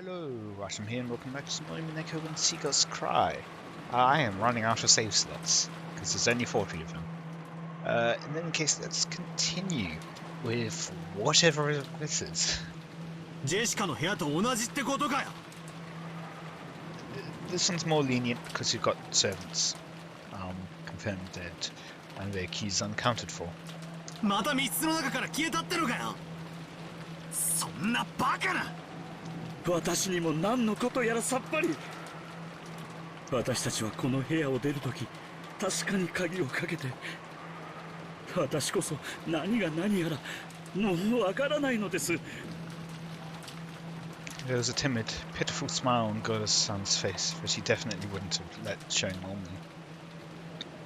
Hello, Watem here, and welcome back to Umineko When Seagulls Cry. I am running out of save slots, because there's only 40 of them. In any case, let's continue with whatever this is. This one's more lenient because you've got servants confirmed dead, and their keys unaccounted for. また3つの中から消えたってのかよ。そんなバカな。私にも何のことやらさっぱり。私たちはこの部屋を出るとき、確かに鍵をかけて。私こそ何が何やらもうわからないのです。There was a timid, pitiful smile on Goda's son's face, but he definitely wouldn't have let showing normally.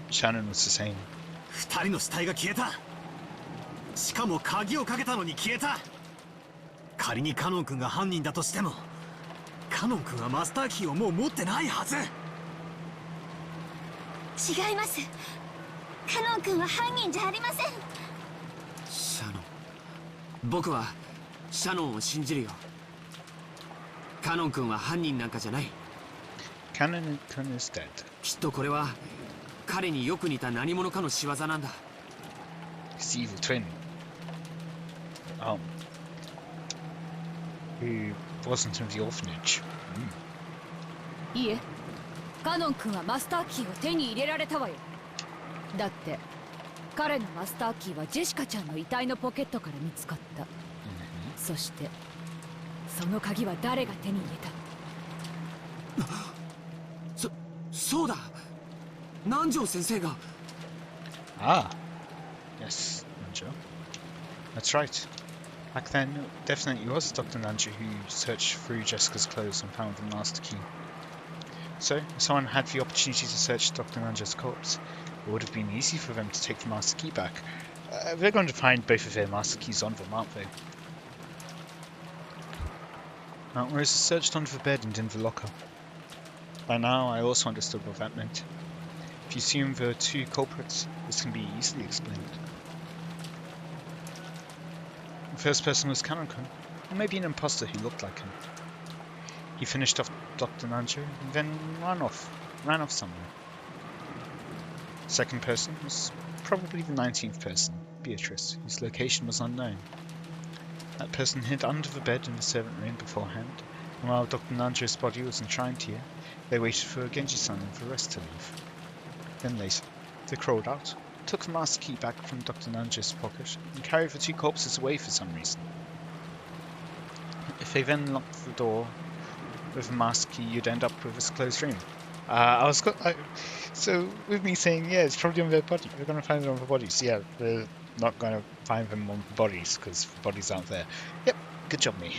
Shannon was the same. 2人の死体が消えた。しかも鍵をかけたのに消えた。仮にカノン君が犯人だとしても、カノン君はマスターキーをもう持ってないはず。違います。カノン君は犯人じゃありません。シャノン、僕はシャノンを信じるよ。カノン君は犯人なんかじゃない。Canon is dead. きっとこれは彼によく似た何者かの仕業なんだ。His evil twin. Who wasn't in the orphanage. いいえ、カノン君はマスターキーを手に入れられたわよ。だって彼のマスターキーはジェシカちゃんの遺体のポケットから見つかった。そしてその鍵は誰が手に入れた？そうだ。南條先生が。Yes, Nanjo. That's right. Back then, it definitely was Dr. Nanjo who searched through Jessica's clothes and found the master key. So, if someone had the opportunity to search Dr. Nanjo's corpse, it would have been easy for them to take the master key back. They're going to find both of their master keys on them, aren't they? Mount Rosa searched under the bed and in the locker. By now, I also understood what that meant. If you assume there were two culprits, this can be easily explained. The first person was Kanon-kun, or maybe an imposter who looked like him. He finished off Dr. Nanjo and then ran off somewhere. The second person was probably the 19th person, Beatrice, whose location was unknown. That person hid under the bed in the servant room beforehand, and while Dr. Nanjo's body was enshrined here, they waited for Genji-san and the rest to leave. Then later, they crawled out, took the master key back from Dr. Nanjo's pocket, and carried the two corpses away for some reason. If they then locked the door with the master key, you'd end up with this closed room. So with me saying, yeah, it's probably on their body. They're going to find it on the bodies. Yeah, they're not going to find them on the bodies because the bodies aren't there. Yep, good job, me.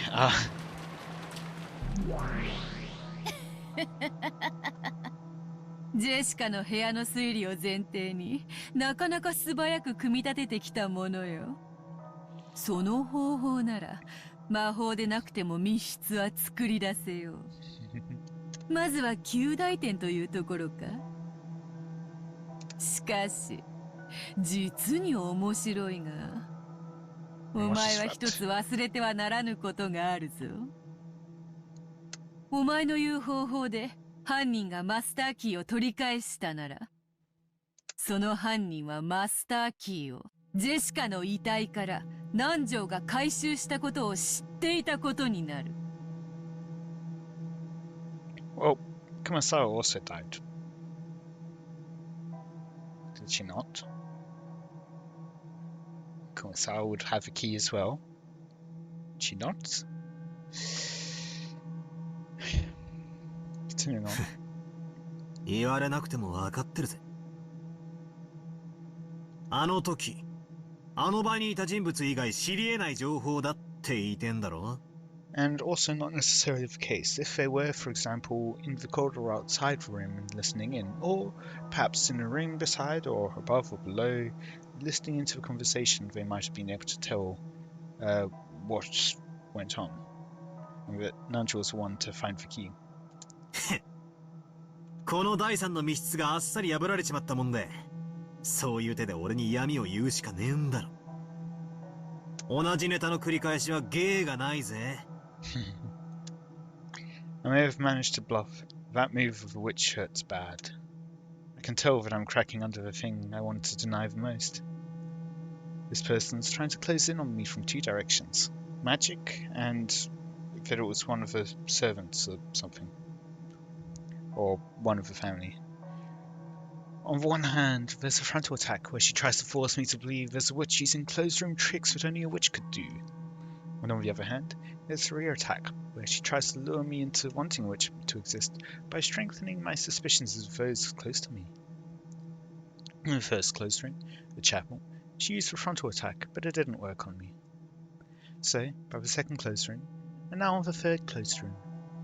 ジェシカの部屋の推理を前提になかなか素早く組み立ててきたものよ。その方法なら魔法でなくても密室は作り出せよう。まずは及第点というところか。しかし実に面白いが、お前は一つ忘れてはならぬことがあるぞ。お前の言う方法で犯人がマスターキーを取り返したなら、その犯人はマスターキーをジェシカの遺体から南條が回収したことを知っていたことになる。Well, Kumasawa also died. Did she not? Kumasawa would have a key as well. Did she not? Continuing on. 言われなくても分かってるぜ。あの時、あの場にいた人物以外知り得ない情報だって言いてんだろ。 And also not necessarily the case if they were, for example, in the corridor outside the room and listening in, or perhaps in a room beside or above or below, listening into the conversation, they might have been able to tell what went on. And that Nanjo was the one to find the key. この第三の密室があっさり破られちまったもんで、そういう手で俺に闇を言うしかねえんだろ。同じネタの繰り返しは芸がないぜ。I may have managed to bluff. That move of the witch hurts bad. I can tell that I'm cracking under the thing I wanted to deny the most. This person's trying to close in on me from two directions. Magic, and that it was one of the servants or something. Or one of the family. On the one hand, there's a frontal attack where she tries to force me to believe there's a witch using closed room tricks that only a witch could do. And on the other hand, there's a rear attack where she tries to lure me into wanting a witch to exist by strengthening my suspicions of those close to me. In the first closed room, the chapel, she used the frontal attack, but it didn't work on me. So, by the second closed room, and now on the third closed room,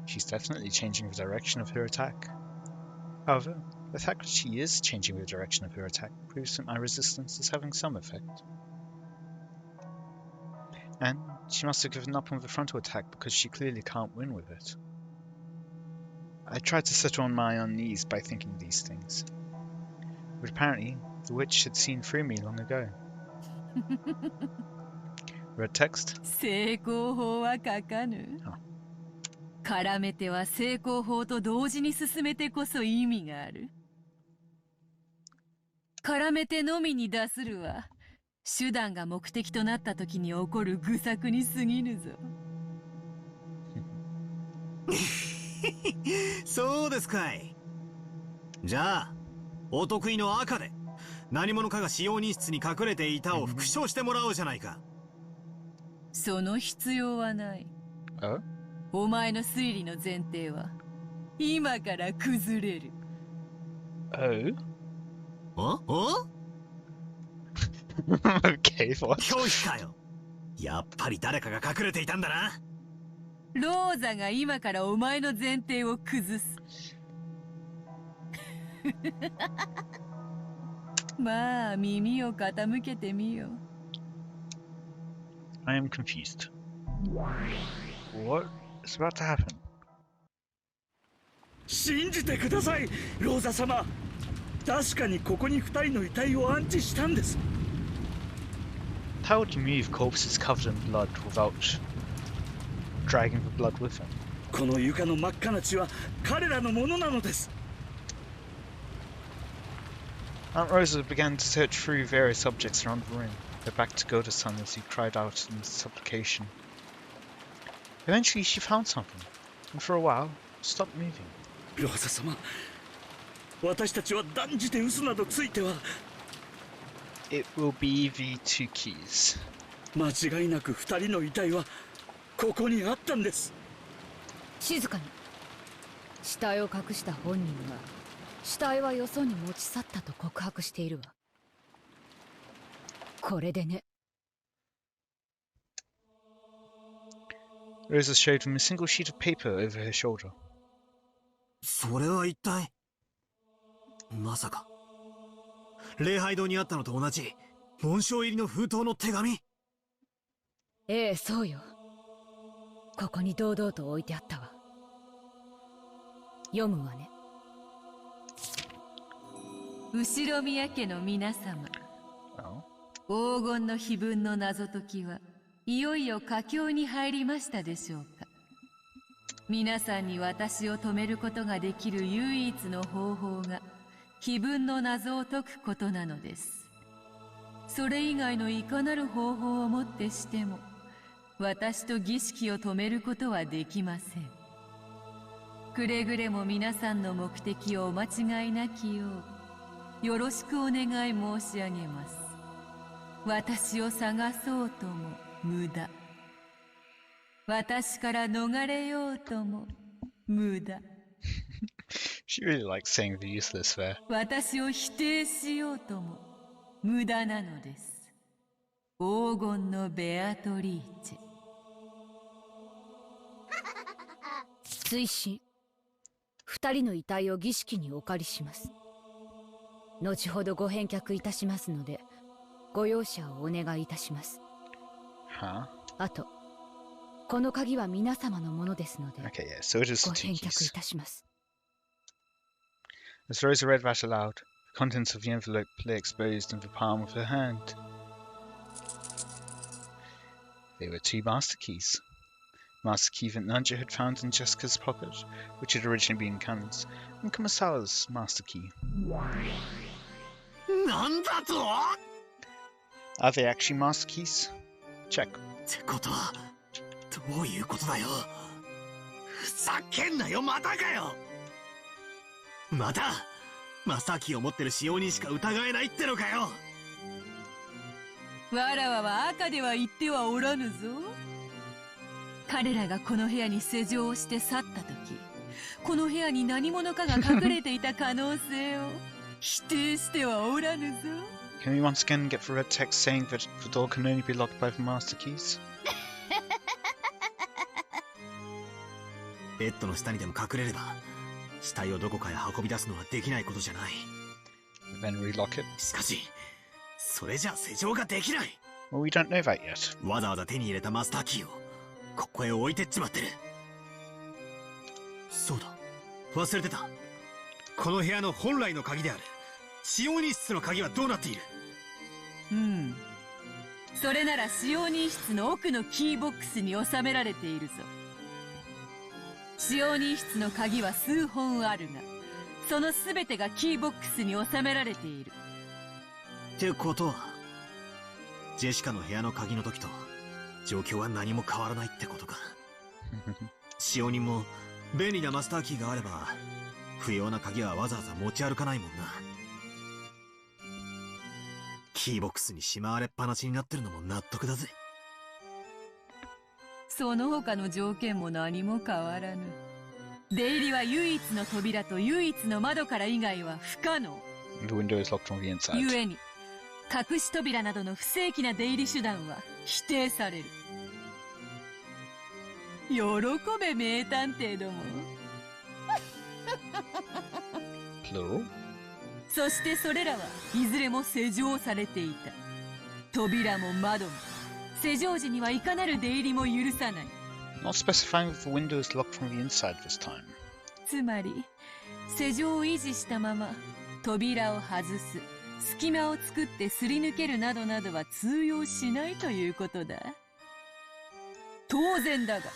she's definitely changing the direction of her attack. However, the fact that she is changing the direction of her attack proves that my resistance is having some effect. And she must have given up on the frontal attack because she clearly can't win with it. I tried to set her on my unease by thinking these things. But apparently, the witch had seen through me long ago. Red text? 成功法は書かぬ。絡めては成功法と同時に進めてこそ意味がある。絡めてのみに出するは、手段が目的となった時に起こる愚策に過ぎぬぞ。そうですかい。じゃあお得意の赤で何者かが使用人室に隠れていたを復唱してもらおうじゃないか。その必要はない。Oh? お前の推理の前提は今から崩れる。Oh? お Okay, what? 拒否かよ。やっぱり誰かが隠れていたんだな。ローザが今からお前の前提を崩す。まあ耳を傾けてみよ。I am confused. What is about to happen? 信じてください、ローザ様。確かにここに二人の遺体を安置したんです。How would you move corpses covered in blood without dragging the blood with them? この床の真っ赤な血は彼らのものなのです。Aunt Rosa began to search through various objects around the room, her back to Goda-san as he cried out in supplication. Eventually she found something, and for a while, stopped moving. ローザ様、私たちは断じて嘘などついては。It will be the two keys. 間違いなく二人の遺体はここにあったんです。静かに。死体を隠した本人が死体はよそに持ち去ったと告白しているわ。これでね。Rosa showed him a single sheet of paper over her shoulder. それは一体。まさか礼拝堂にあったのと同じ紋章入りの封筒の手紙。ええ、そうよ。ここに堂々と置いてあったわ。読むわね。後ろ宮家の皆様、 Oh? 黄金の碑文の謎解きはいよいよ佳境に入りましたでしょうか。皆さんに私を止めることができる唯一の方法が碑文の謎を解くことなのです。それ以外のいかなる方法をもってしても私と儀式を止めることはできません。くれぐれも皆さんの目的をお間違いなきようよろしくお願い申し上げます。私を探そうとも無駄。私から逃れようとも無駄。She really likes saying the useless there. 私を否定しようとも無駄なのです。黄金のベアトリーチェ。追伸、二人の遺体を儀式にお借りします。後ほどご返却いたしますのでご容赦をお願いいたします。 Huh? あとこの鍵は皆様のものですので Okay, yeah, so it is ご the two 返却い keys. たします。 As Rosa read that aloud, the contents of the envelope lay exposed in the palm of her hand. They were two master keys. Master key that Nanja had found in Jessica's pocket, which had originally been Kan's, and Kumasawa's master key. なんだと Are they actually master keys? Check. ってことはどういうことだよ。ふざけんなよ、またかよ。またマスターキーを持ってる使用人しか疑えないってのかよ。わらわは赤では言ってはおらぬぞ。彼らがこの部屋に施錠をして去った時、この部屋に何者かが隠れていた可能性を否定してはおらぬぞ。Can we once again get the red text saying that the door can only be locked by the master keys? ベッドの下にでも隠れれば死体をどこかへ運び出すのはできないことじゃない。 Then relock it? しかしそれじゃ施錠ができない。 Well, we don't know that yet. わざわざ手に入れたマスターキーをここへ置いてっちまってる。そうだ、忘れてた。この部屋の本来の鍵である使用人室の鍵はどうなっている？それなら使用人室の奥のキーボックスに収められているぞ。使用人室の鍵は数本あるが、その全てがキーボックスに収められている。ってことはジェシカの部屋の鍵の時と状況は何も変わらないってことか。使用人も便利なマスターキーがあれば不要な鍵はわざわざ持ち歩かないもんな。キーボックスにしまわれっぱなしになってるのも納得だぜ。その他の条件も何も変わらぬ。出入りは唯一の扉と唯一の窓から以外は不可能。 The window is locked from the inside. ゆえに隠し扉などの不正規な出入り手段は否定される。喜べ名探偵ども。Plural? そしてそれらはいずれも施錠されていた。扉も窓も施錠時にはいかなる出入りも許さない。 Not specifying if the window is locked from the inside this time. つまり施錠を維持したまま扉を外す、隙間を作ってすり抜けるなどなどは通用しないということだ。当然だが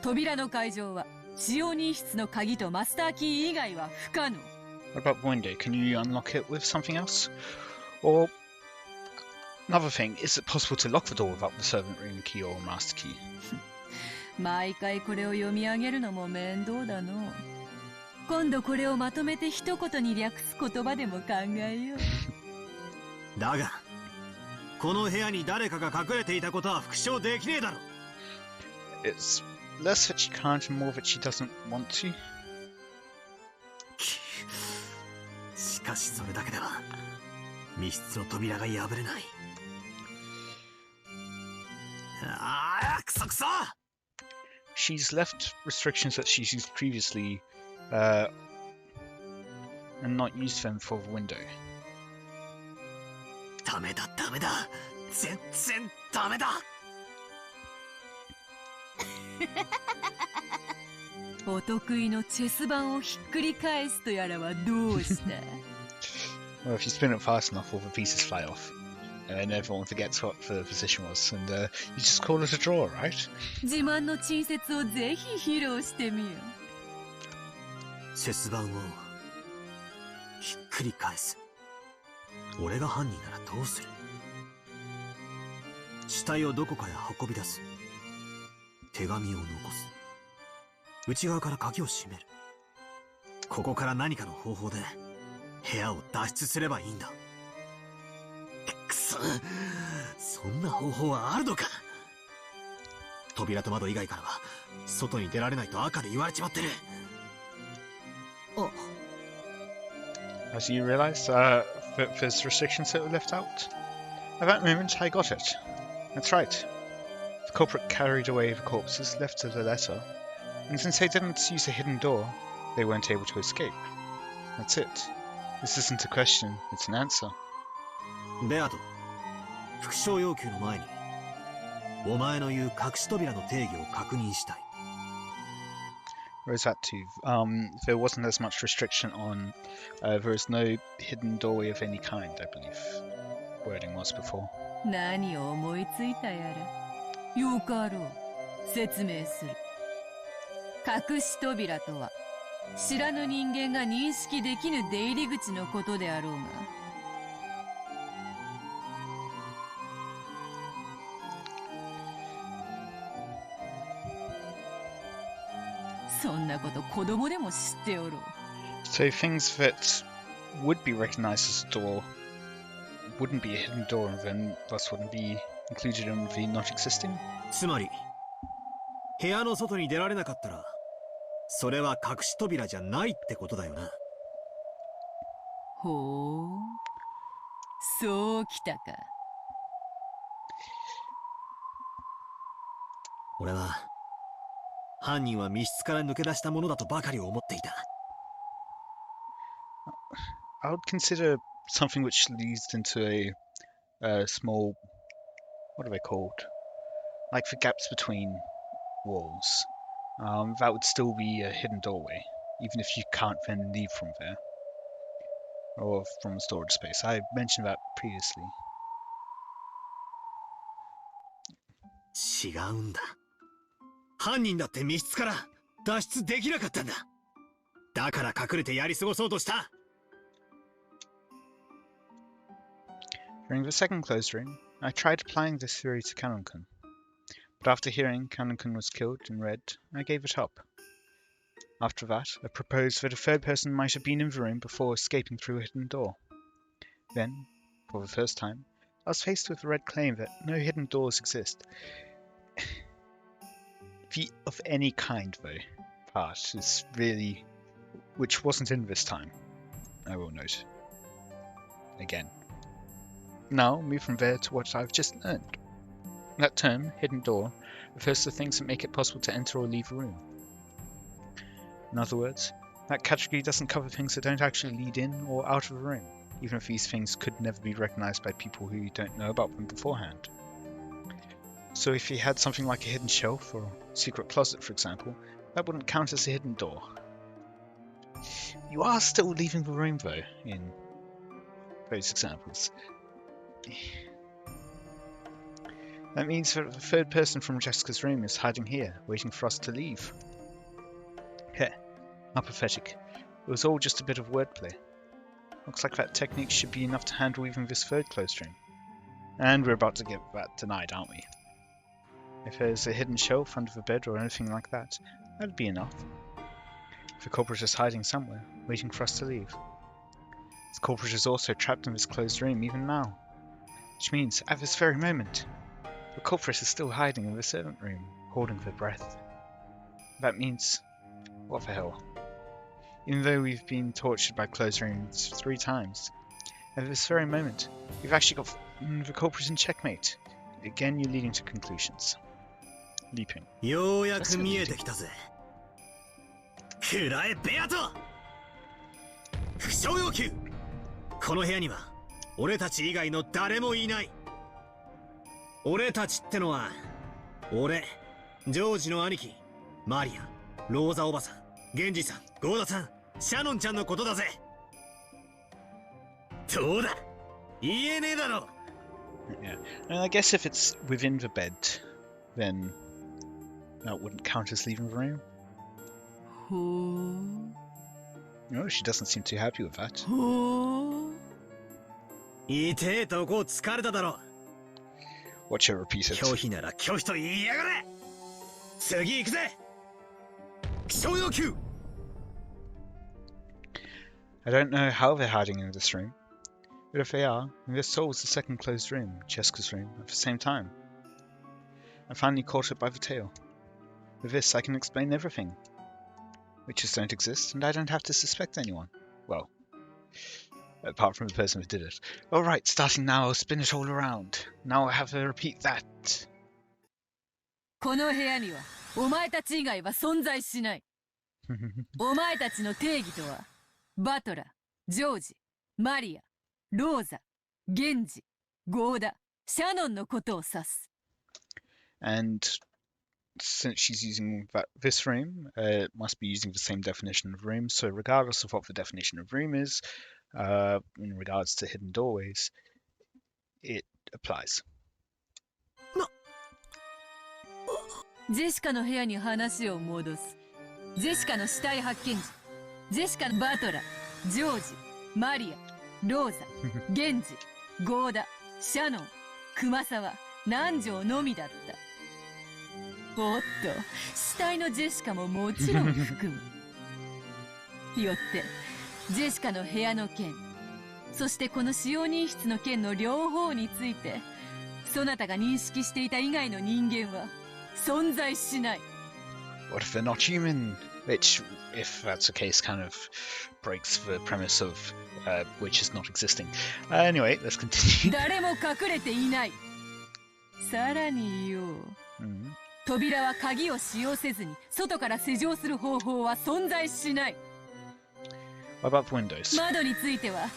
扉の開錠は使用人室の鍵とマスターキー以外は不可能。 What about the window? Can you unlock it with something else? Or another thing, is it possible to lock the door without the servant room key or master key? 毎回これを読み上げるのも面倒だの。今度これをまとめて一言に略す言葉でも考えよう。だがこの部屋に誰かが隠れていたことは復唱できねえだろ。 It's less that she can't and more that she doesn't want to. しかしそれだけでは密室の扉が破れない。ああ、クソクソ！ She's left restrictions that she's used previously and not used them for the window. ダメだダメだ、全然ダメだ。お得意のチェス盤をひっくり返すとやらはどうした？ Well, if you spin it fast enough, all the pieces fly off. And everyone forgets what the position was. And you just call it a draw, right? 自慢の珍説をぜひ披露してみよう。チェス盤をひっくり返す。俺が犯人ならどうする？死体をどこかへ運び出す。手紙を残す。内側から鍵を閉める。ここから何かの方法で部屋を脱出すればいいんだ。くそ、そんな方法はあるのか？扉と窓以外からは外に出られないと赤で言われちまってる。あ、 As you realise, there's restrictions that were left out. At that moment, I got it. That's right. The culprit carried away the corpses left of the letter, and since they didn't use a hidden door, they weren't able to escape. That's it. This isn't a question, it's an answer. ベアト、復唱要求の前にお前の言う隠し扉の定義を確認したい。Whereas that too, there wasn't as much restriction on, there is no hidden doorway of any kind, I believe. Wording was before. 何を思いついたやら。よかろう。説明する。隠し扉とは知らぬ人間が認識できぬ出入り口のことであろうが、そんなこと子供でも知っておろう。 So things that would be recognized as a door wouldn't be a hidden door, and then thus wouldn't be included in the not existing? つまり部屋の外に出られなかったらそれは隠し扉じゃないってことだよな。ほう、そうきたか。俺は犯人は密室から抜け出したものだとばかり思っていた。I would consider something which leads into a small, what are they called? Like the gaps between walls. That would still be a hidden doorway, even if you can't then leave from there. Or from the storage space. I mentioned that previously. 違うんだ。犯人だって密室から脱出できなかったんだ。だから隠れてやり過ごそうとした。During the second closed room, I tried applying this theory to Kanon-kun. But after hearing Kanon-kun was killed and read, I gave it up. After that, I proposed that a third person might have been in the room before escaping through a hidden door. Then, for the first time, I was faced with the red claim that no hidden doors exist. The of any kind, though, part is really... which wasn't in this time, I will note. Again. Now, move from there to what I've just learned. That term, hidden door, refers to things that make it possible to enter or leave a room. In other words, that category doesn't cover things that don't actually lead in or out of a room, even if these things could never be recognized by people who don't know about them beforehand. So if you had something like a hidden shelf or secret closet, for example, that wouldn't count as a hidden door. You are still leaving the room, though, in those examples. That means that the third person from Jessica's room is hiding here, waiting for us to leave. Heh, how pathetic. It was all just a bit of wordplay. Looks like that technique should be enough to handle even this third closed room. And we're about to get that denied, aren't we? If there's a hidden shelf under the bed or anything like that, that'd be enough. The culprit is hiding somewhere, waiting for us to leave. The culprit is also trapped in this closed room even now. Which means, at this very moment, the culprit is still hiding in the servant room, holding their breath. That means... what the hell? Even though we've been tortured by closed rooms 3 times, at this very moment, we've actually got the culprit in checkmate. Again, you're leading to conclusions. Leaping. ようやく見えてきたぜ。くらえベアト。不詳要求。この部屋には俺たち以外の誰もいない。俺たちってのは俺、ジョージの兄貴、マリア、ローザおばさん、ゲンジさん、ゴーダさん、シャノンちゃんのことだぜ。どうだ、言えねえだろ。Yeah, and I guess if it's within the bed, then that wouldn't count as leaving the room. ほう No, she doesn't seem too happy with that. ほう。痛えとこ疲れただろ。Watch her repeat it. 拒否なら拒否と言いやがれ。次行くぜ。気象要求。I don't know how they're hiding in this room, but if they are, then this solves the second closed room, Jessica's room, at the same time. I finally caught it by the tail. With this, I can explain everything. Witches don't exist, and I don't have to suspect anyone. Well, apart from the person who did it. Alright, starting now, I'll spin it all around. Now I have to repeat that. この部屋にはお前たち以外は存在しない。お前たちの定義とは、バトラー、ジョージ、マリア、ローザ、ゲンジ、ゴーダ、シャノンのことを指す。And since she's using this room, it must be using the same definition of room. So regardless of what the definition of room is, in regards to hidden doorways, it applies. ジェシカの部屋に話を戻す。ジェシカの死体発見時、ジェシカのバトラ、ジョージ、マリア、ローザ、ゲンジ、ゴーダ、シャノン、熊沢、南條のみだった。おっと、死体のジェシカももちろん含む。よって、ジェシカの部屋の件、そしてこの使用人室の件の両方について、そなたが認識していた以外の人間は存在しない。What if they're not human? Which, if that's the case, kind of breaks the premise of witches not existing. Anyway, let's continue. 誰も隠れていない。さらに言おう。扉は鍵を使用せずに外から施錠する方法は存在しない。What about the windows? 窓については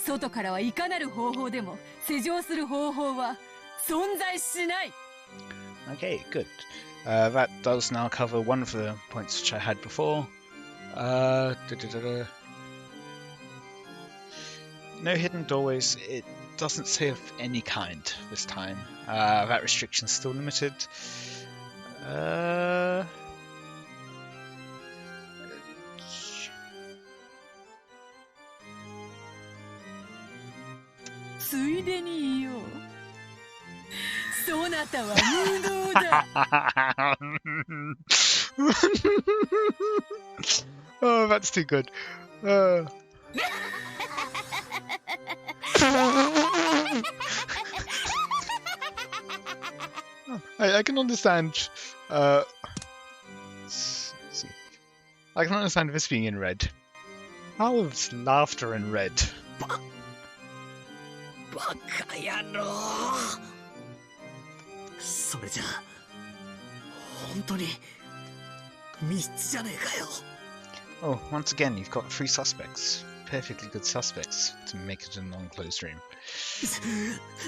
外からはいかなる方法でも施錠する方法は存在しない。Okay, good. That does now cover one of the points which I had before. No hidden doorways. It doesn't say of any kind this time. That restriction is still limited. Uh... ついでに言おう。そなたは無能だ。Oh, that's too good. I can understand. Let's see. I can understand this being in red. How is laughter in red? バカ野郎。それじゃ本当に3つじゃねえかよ。Oh, once again, you've got 3 suspects. Perfectly good suspects to make it a non-closed room.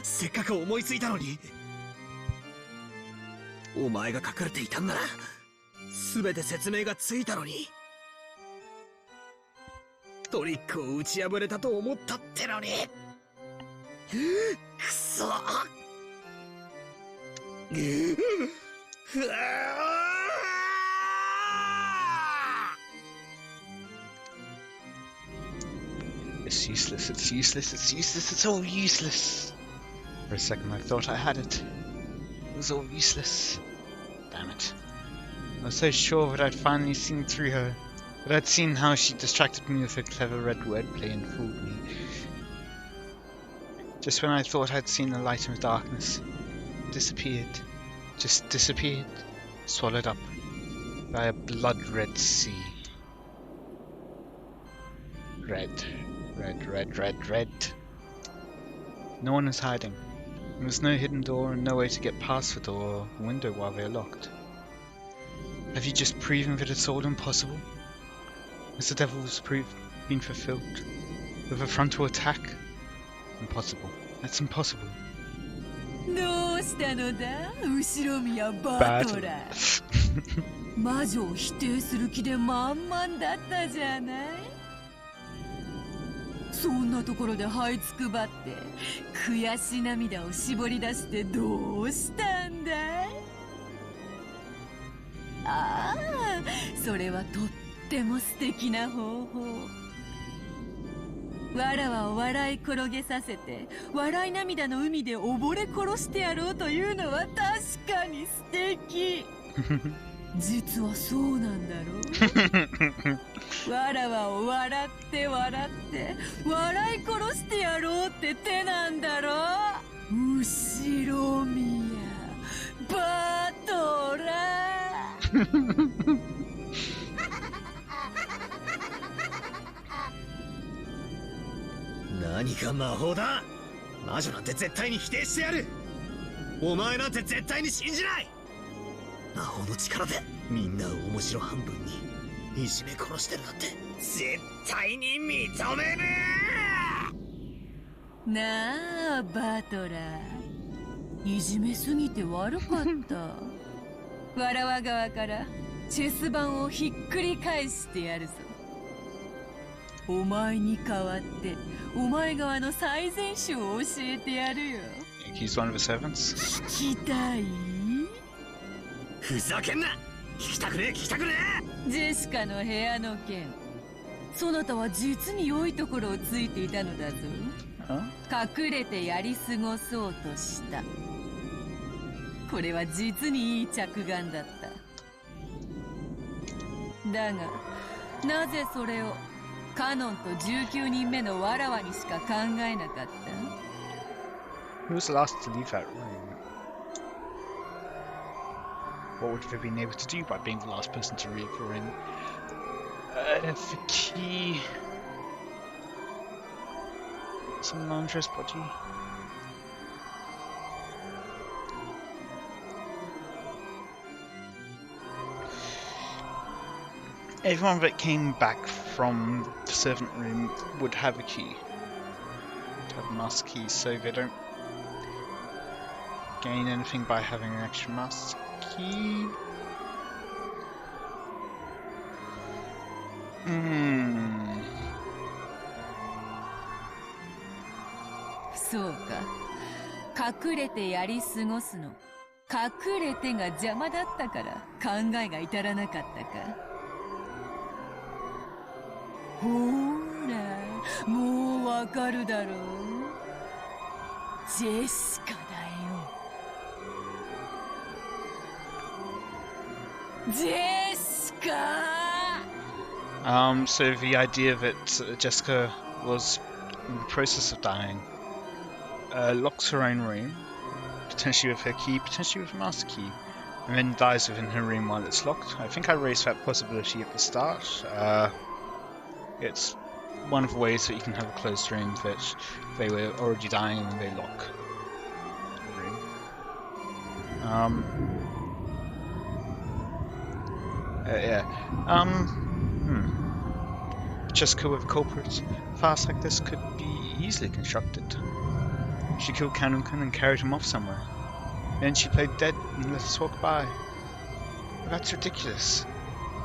せっかく思いついたのに。お前が隠れていたんなら全て説明がついたのに。トリックを打ち破れたと思ったってのに。くそ。It's useless, it's useless, it's useless, it's all useless. For a second I thought I had it. It was all useless. Damn it. I was so sure that I'd finally seen through her. That I'd seen how she distracted me with her clever red wordplay and fooled me. Just when I thought I'd seen the light in the darkness, it disappeared. Just disappeared. Swallowed up by a blood-red sea. Red. Red, red, red, red. No one is hiding. There's no hidden door and no way to get past the door or window while they're locked. Have you just proven that it's all impossible? Has the devil's proof been fulfilled? With a frontal attack? Impossible. That's impossible. どうしたのだ、後ろ宮バトラー。魔女を否定する気で満々だったじゃない。そんなところで這いつくばって悔し涙を絞り出してどうしたんだい。ああ、それはとっても素敵な方法。わらわを笑い転げさせて笑い涙の海で溺れ殺してやろうというのは確かに素敵。実はそうなんだろう。わらわを笑って笑って笑い殺してやろうって手なんだろう。後ろ宮バトラー。何が魔法だ。魔女なんて絶対に否定してやる。お前なんて絶対に信じない。魔法の力でみんなを面白半分にいじめ殺してるなんて絶対に認めねえ。なあバトラー、いじめすぎて悪かった。わらわ側からチェス盤をひっくり返してやるぞ。お前に代わってお前側の最善手を教えてやるよ。He's one of the servants. 聞きたい？ふざけんな。聞きたくねえ、聞きたくねジェシカの部屋の件、そなたは実に良いところをついていたのだぞ。隠れてやり過ごそうとした。これは実にいい着眼だった。だがなぜそれをカノンと19人目のわらわにしか考えなかった？ Who was the last to leave that room? What would they have been able to do by being the last person to leave the room? The key... Some laundress body? Everyone that came back from the servant room would have a key. Would have a master key, so they don't gain anything by having an extra master key.そうか。隠れてやり過ごすの。隠れてが邪魔だったから考えが至らなかったか。ほーら、もうわかるだろう。ジェシカだよ。ジェシカ! So the idea that Jessica was in the process of dying, locks her own room, potentially with her key, potentially with a master key, and then dies within her room while it's locked. I think I raised that possibility at the start. It's one of the ways that you can have a closed room that they were already dying and they lock the room. Jessica with a culprit fast like this could be easily constructed. She killed Kanunkan and carried him off somewhere. Then she played dead and let us walk by. But that's ridiculous.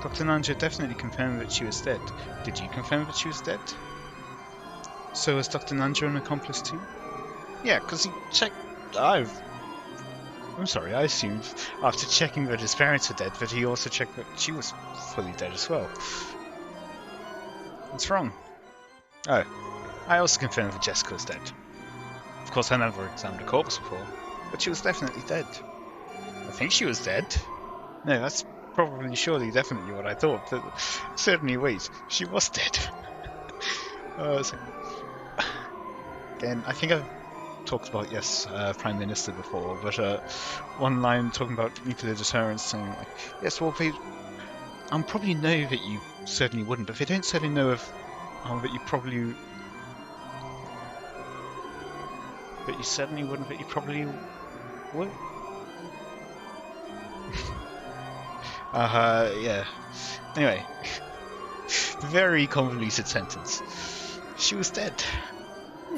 Dr. Nanja definitely confirmed that she was dead. Did you confirm that she was dead? So was Dr. Nanja an accomplice too? Yeah, because he checked... I assumed after checking that his parents were dead that he also checked that she was fully dead as well. What's wrong? Oh, I also confirmed that Jessica was dead. Of course, I never examined a corpse before, but she was definitely dead. I think she was dead. No, that's probably surely definitely what I thought, but certainly wait, she was dead. Again, I think I've talked about, Prime Minister before, but one line talking about nuclear deterrence saying like, yes, well, they probably know that you certainly wouldn't, but they don't certainly know if that you probably... But you certainly wouldn't, but you probably would? Yeah. Anyway. Very convoluted sentence. She was dead.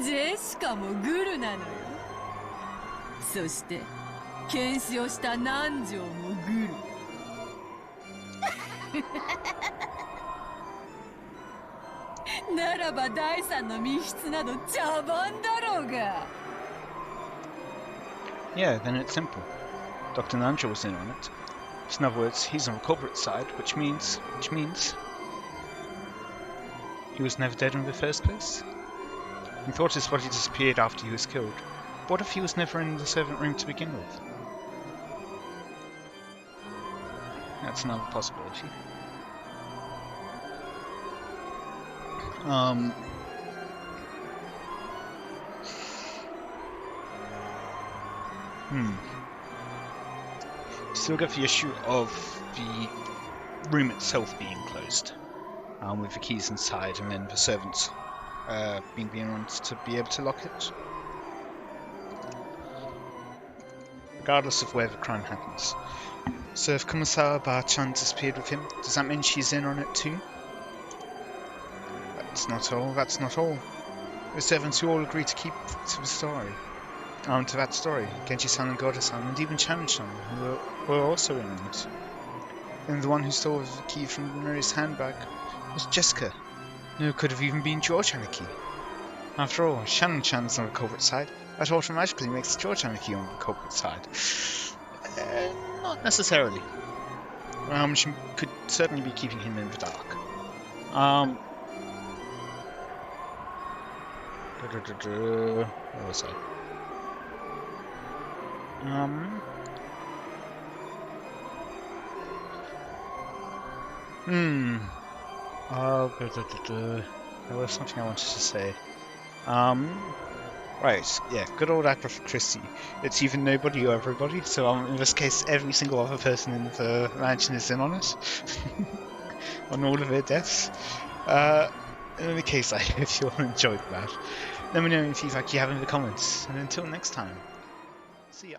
ジェシカもグルなのよ。そして検視をした南條もグル。ならば第三の密室など茶番だろうが。Yeah, then it's simple. Dr. Nanja was in on it. So in other words, he's on the culprit side, which means he was never dead in the first place. He thought his body disappeared after he was killed. What if he was never in the servant room to begin with? That's another possibility. Still got the issue of the room itself being closed, with the keys inside, and then the servants being the only ones to be able to lock it. Regardless of where the crime happens. So if Kumasawa Ba-chan disappeared with him, does that mean she's in on it too? That's not all. The servants who all agree to keep to the story. To that story, Genji-san and Goda-san, and even Chan-chan, who were also in on it. And the one who stole the key from Maria's handbag was Jessica. No, it could have even been George Anarchy. After all, Shannon-chan's on the culprit side. That automatically makes George Anarchy on the culprit side. Not necessarily. She could certainly be keeping him in the dark. Where was I? There was something I wanted to say. Right, yeah, good old Agatha Christie. It's either nobody or everybody, so in this case, every single other person in the mansion is in on it. On all of their deaths. In any case, I hope you all enjoyed that. Let me know any feedback you have in the comments, and until next time, see ya.